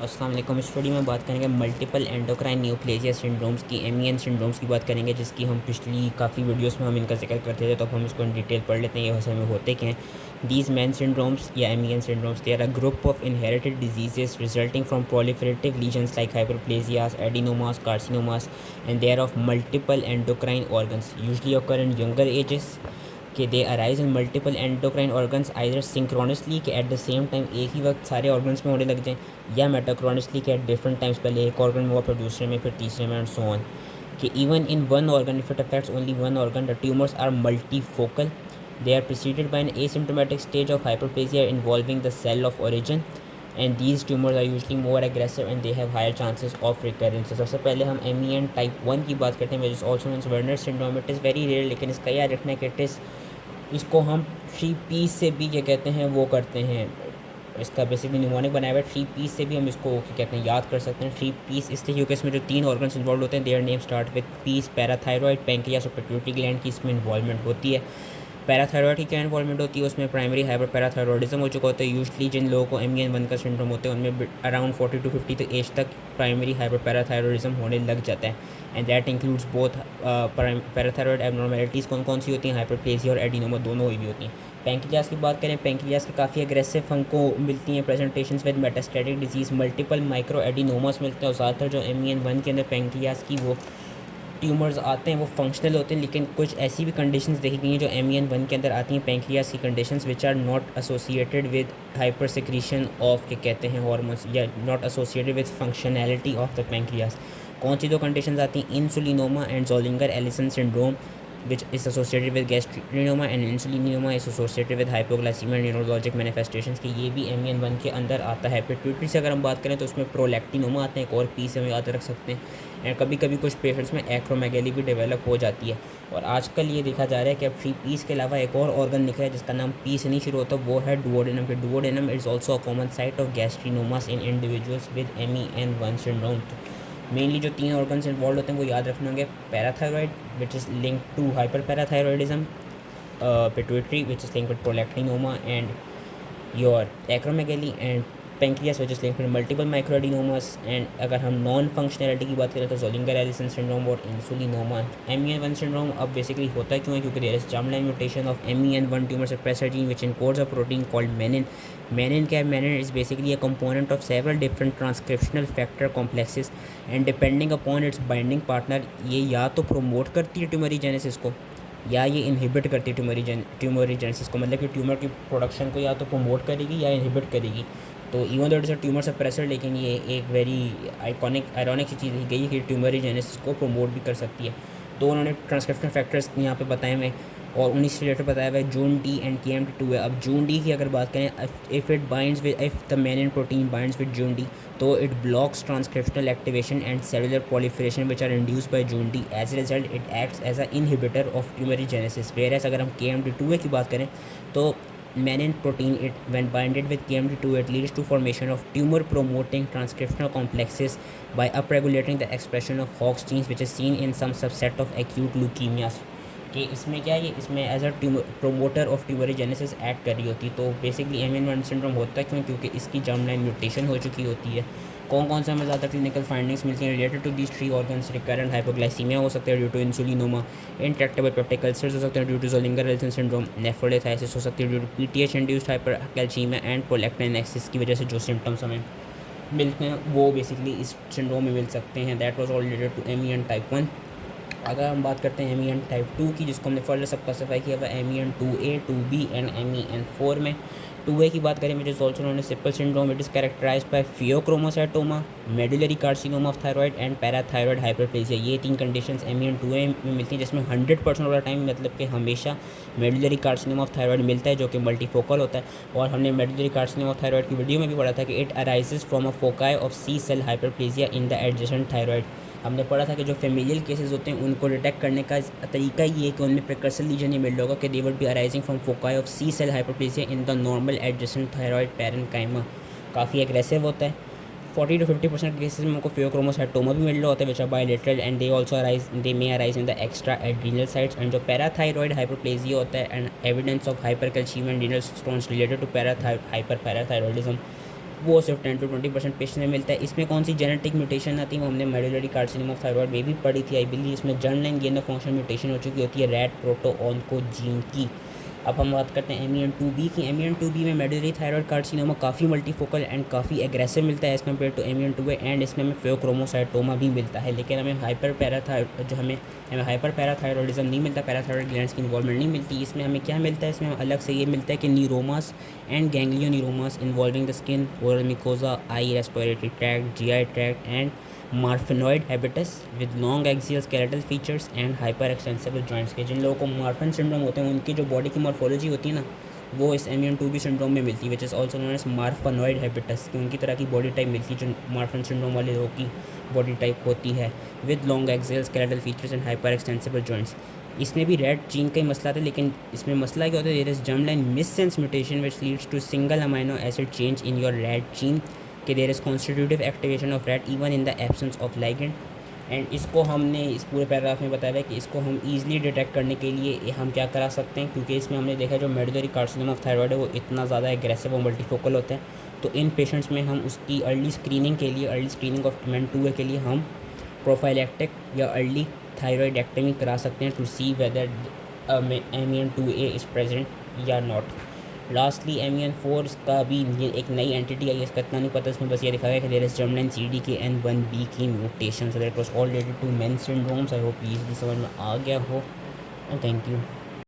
अस्सलाम वालेकुम। इस वीडियो में बात करेंगे मल्टीपल एंडोक्राइन न्यूप्लेजिया सिंड्रोम्स की, MEN सिंड्रोम्स की बात करेंगे, जिसकी हम पिछली काफ़ी वीडियोस में हम इनका जिक्र करते थे, तो अब हम इसको इन डिटेल पढ़ लेते हैं ये असल में होते क्या हैं। दीज मैन सिंड्रोम्स या MEN syndromes they are a group of inherited diseases resulting from proliferative lesions like hyperplasias, adenomas, carcinomas, and they are of multiple endocrine organs, usually occur in younger ages। कि they arise in multiple endocrine organs either synchronously कि at the same time एक ही वक्त सारे organs में होने लग जाएँ, या मेटाक्रोनसली कि एट डिफरेंट टाइम्स, पहले एक ऑर्गन में हुआ फिर दूसरे में फिर तीसरे में एंड सो ऑन। कि even in one organ if it affects only one organ the tumours are multifocal. They are preceded by an asymptomatic stage of hyperplasia involving the cell of origin and these tumours are usually more aggressive and they have higher chances of recurrence. सबसे पहले हम MEN type 1 की बात करते हैं, which is also known as Werner syndrome. It is very rare, लेकिन इसका याद रखना है कि इट इज़, इसको हम 3 पीस से भी क्या कहते हैं वो करते हैं, इसका बेसिकली निमोनिक बनाया हुआ है। 3 पीस से भी हम इसको क्या कहते हैं याद कर सकते हैं। 3 पीस इसलिए क्योंकि इसमें जो 3 ऑर्गन्स इन्वॉल्व होते हैं, their name start with piece. Parathyroid, pancreas और पिट्यूटरी ग्लैंड की इसमें इन्वॉल्वमेंट होती है। पैराथायरॉयड की क्या इन्वॉल्वमेंट होती है, उसमें प्राइमरी हाइपर पैराथायरॉयडिज्म हो चुका होता है। यूजली जिन लोगों को MEN1 का सिंड्रोम होते हैं उनमें अराउंड 40 to 50 तक एज तक प्राइमरी हाइपर पैराथायरॉयडिज्म होने लग जाता है। And that includes both parathyroid abnormalities कौन कौन सी होती हैं, हाइपरप्लेजिया और एडिनोमा दोनों हुई भी होती हैं। पैंक्रियास की बात करें, पैंक्रियास की काफ़ी अग्रेसिव हमको मिलती हैं presentations with metastatic disease, multiple micro adenomas मिलते हैं। और ज़्यादातर जो MEN1 के अंदर पैंक्रियास की वो ट्यूमर्स आते हैं वो फंक्शनल होते हैं, लेकिन कुछ ऐसी भी कंडीशंस देखी गई हैं जो MEN1 के अंदर आती हैं पैंक्रियास की conditions, which are not associated with hyper secretion of क्या कहते हैं हार्मोन्स, या not associated with functionality of the pancreas. कौन सी दो कंडीशंस आती हैं, insulinoma and Zollinger Ellison syndrome which is associated with gastrinoma and insulinoma is associated with hypoglycemia and neurologic manifestations कि ये भी MEN1 के अंदर आता है। पिट्यूटरी से अगर हम बात करें तो उसमें प्रोलैक्टिनोमा आते हैं, एक और पी से हम याद रख सकते हैं। एंड कभी कभी कुछ पेशेंट्स में एक्रोमेगेली भी डेवलप हो जाती है। और आजकल ये देखा जा रहा है कि अब 3 पीस के अलावा एक और ऑर्गन निकला है जिसका नाम पी से नहीं शुरू होता, वो है डुओडेनम। के duodenum is also a common site of gastrinomas in individuals with MEN1 syndrome. Mainly जो 3 ऑर्गन्स इन्वॉल्व होते हैं वो याद रखने होंगे, parathyroid which is link to hyper parathyroidism, pituitary which is link with prolactinoma and your acromegaly, and pancreas which is link with multiple microadenomas. And अगर हम non functionality की बात करें तो जोलिंगर एलिसन सिंड्रोम और इंसुलिनोमा। MEN1 सिंड्रोम अब basically होता है क्यों है, क्योंकि there is germline mutation of MEN1 tumour suppressor gene which encodes a protein called menin. Menin क्या है, मेनिन is basically a component of several different transcriptional factor complexes and depending upon its binding partner ये या तो promote करती है ट्यूमरीजेनेसिस को या ये इनहिबिट करती है ट्यूमरीजेनेसिस को। मतलब कि ट्यूमर की प्रोडक्शन को या तो प्रोमोट करेगी या इनहिबिट करेगी। तो even though it's a tumour suppressor, लेकिन ये एक वेरी आयरॉनिक सी चीज़ ही गई है कि ट्यूमरीजेनेसिस को प्रोमोट भी कर सकती है। तो उन्होंने ट्रांसक्रिप्शन फैक्टर्स यहाँ पे बताए हुए और 19 से रिलेटेड बताया हुआ है जून डी एंड KMT2 है। अब जून डी की अगर बात करें, if it binds with, if the menin protein binds with Jun D, तो it blocks transcriptional activation and cellular proliferation which are induced by Jun D. As a result it acts as a inhibitor of tumorigenesis. Whereas अगर हम KMT2 की बात करें तो menin protein, it when binded with KMT2 it leads to formation of tumor promoting transcriptional complexes by upregulating the expression of Hox genes which is seen in some subset of acute leukemias। कि इसमें क्या है, ये इसमें as a promoter of tumorigenesis act कर रही होती है। तो बेसिकली MEN1 सिंड्रोम होता है क्यों, क्योंकि इसकी जर्मलाइन म्यूटेशन हो चुकी होती है। कौन कौन से हमें ज़्यादा क्लिनिकल फाइंडिंग्स मिलती हैं related to these 3 organs, recurrent hypoglycaemia हो सकता है due to insulinoma, intractable peptic ulcers हो सकते हैं due to Zollinger Ellison syndrome, nephrolithiasis हो सकती है due to PTH induced hypercalcaemia and prolactin excess की वजह से जो सिम्टम्स हमें मिलते हैं वो बेसिकली इस सिंड्रोम में मिल सकते हैं। That was all related to MEN type 1। अगर हम बात करते हैं MEN टाइप 2 की, जिसको हमने फर्दर सब क्लासीफाई किया हुआ MEN2A, 2B एंड MEN4 में। 2A की बात करें which is also known as Sipple syndrome. It is characterised by pheochromocytoma, medullary carcinoma of thyroid and parathyroid hyperplasia. ये 3 कंडीशंस MEN2A में मिलती हैं, जिसमें 100% ऑफ द टाइम मतलब कि हमेशा मेडुलरी कार्सिनोमा ऑफ थायराइड मिलता है जो कि मल्टीफोकल होता है। और हमने मेडुलरी कार्सिनोमा ऑफ थायराइड की वीडियो में भी पढ़ा था कि it arises from a foci of C cell hyperplasia in the adjacent thyroid. हमने पढ़ा था कि जो फेमिलियल केसेस होते हैं उनको डिटेक्ट करने का तरीका ये है कि उनमें प्रिकर्सर लीजन ये मिल होगा कि they would be arising from foci of C cell hyperplasia in the normal adjacent thyroid parenchyma. काफ़ी एग्रेसिव होता है। 40 to 50% केसेस में उनको फियोक्रोमोसाइटोमा भी मिल रहा होता है which are bilateral and they also arise, they may arise in the extra adrenal sites. And जो पैराथायरॉयड हाइपरप्लेजिया होता है and evidence of hypercalcaemia and renal stones related to hyper parathyroidism, वो सिर्फ 10 to 20% पेशेंट में मिलता है। इसमें कौन सी जेनेटिक म्यूटेशन आती है वो हमने मेडुलरी कार्सिनोमा ऑफ थायराइड में भी पढ़ी थी आई बिलीव। इसमें germline gain of function mutation हो चुकी होती है रैट प्रोटोऑन्कोजीन की। अब हम बात करते हैं MEN2B की। MEN2B में मेडुलरी थायराइड कार्सिनोमा काफ़ी मल्टीफोकल एंड काफ़ी एग्रेसिव मिलता है as compare to MEN2A and इसमें हमें फेयोक्रोमोसाइटोमा भी मिलता है। लेकिन हमें हाइपर पैराथायरॉयडिज्म नहीं मिलता, पैराथायरॉयड ग्लैंड्स की इन्वॉल्वमेंट नहीं मिलती। इसमें हमें क्या मिलता है, इसमें अलग से ये मिलता है कि neuromas and ganglioneuromas involving the skin, oral mucosa, eye, respiratory tract, GI tract and marfanoid habitus with long axial skeletal features and hyper extensible joints के। जिन लोगों को मार्फन सिंड्रोम होते हैं उनकी जो बॉडी की मॉर्फोलॉजी होती है ना, वो इस MEN2B सिंड्रोम में मिलती है, which is also known as marfanoid habitus, कि उनकी तरह की बॉडी टाइप मिलती है जो मार्फन सिंड्रोम वाले लोगों की बॉडी टाइप होती है, with long axial skeletal features and hyper extensible joints. इसमें भी रेड जीन का ही मसला था, लेकिन इसमें मसला क्या होता है, there is germline missense mutation which leads to single amino acid change in your RET gene कि there is constitutive activation of RET even in the absence of ligand. And इसको हमने इस पूरे पैराग्राफ में बताया है कि इसको हम ईजिली डिटेक्ट करने के लिए हम क्या करा सकते हैं, क्योंकि इसमें हमने देखा जो मेडुलरी कार्सिनोमा ऑफ थायराइड है वो इतना ज़्यादा एग्रेसिव और मल्टीफोकल होता है, तो इन पेशेंट्स में हम उसकी अर्ली स्क्रीनिंग के लिए, अर्ली स्क्रीनिंग ऑफ MEN2A के लिए हम प्रोफाइलैक्टिक या अर्ली थायराइड एक्टमी करा सकते हैं to see whether MEN2A is present या नॉट। लास्टली MEN4 का भी ये एक नई एंटिटी आई है, इसका इतना नहीं पता, इसमें बस ये दिखा गया कि देयर इज जर्मलाइन CDKN1B की mutation, so that was all related to MEN syndromes. I hope easily समझ में आ गया हो। Thank you.